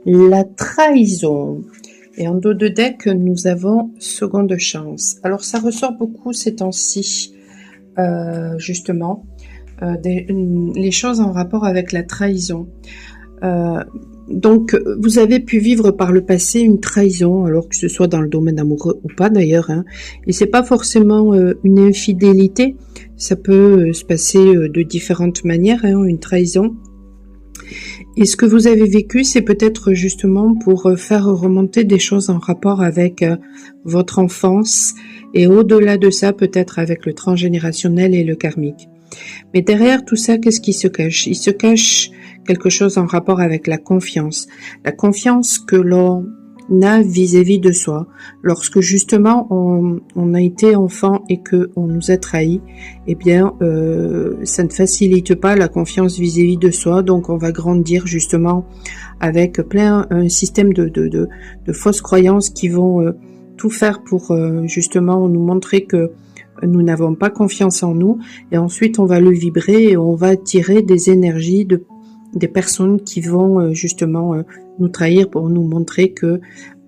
La trahison. Et en dos de deck, nous avons seconde chance. Alors ça ressort beaucoup ces temps-ci, justement, les choses en rapport avec la trahison. Donc, vous avez pu vivre par le passé une trahison, alors que ce soit dans le domaine amoureux ou pas d'ailleurs, hein. Et c'est pas forcément une infidélité, ça peut se passer de différentes manières, hein, une trahison. Et ce que vous avez vécu, c'est peut-être justement pour faire remonter des choses en rapport avec votre enfance, et au-delà de ça, peut-être avec le transgénérationnel et le karmique. Mais derrière tout ça, qu'est-ce qui se cache? Il se cache quelque chose en rapport avec la confiance que l'on a vis-à-vis de soi. Lorsque justement on a été enfant et que on nous a trahis, eh bien ça ne facilite pas la confiance vis-à-vis de soi. Donc on va grandir justement avec un système de fausses croyances qui vont tout faire pour justement nous montrer que nous n'avons pas confiance en nous, et ensuite on va le vibrer et on va attirer des énergies des personnes qui vont justement nous trahir pour nous montrer que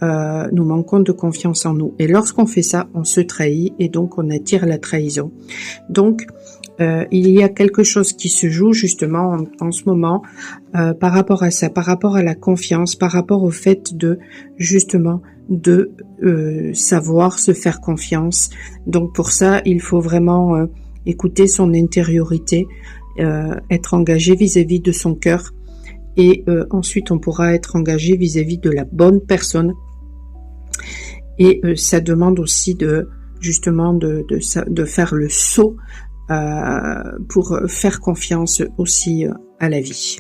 nous manquons de confiance en nous. Et lorsqu'on fait ça, on se trahit et donc on attire la trahison. Donc il y a quelque chose qui se joue justement en ce moment par rapport à ça, par rapport à la confiance, par rapport au fait de justement de savoir se faire confiance. Donc pour ça, il faut vraiment écouter son intériorité, être engagé vis-à-vis de son cœur, et ensuite on pourra être engagé vis-à-vis de la bonne personne. Et ça demande aussi justement de faire le saut pour faire confiance aussi à la vie.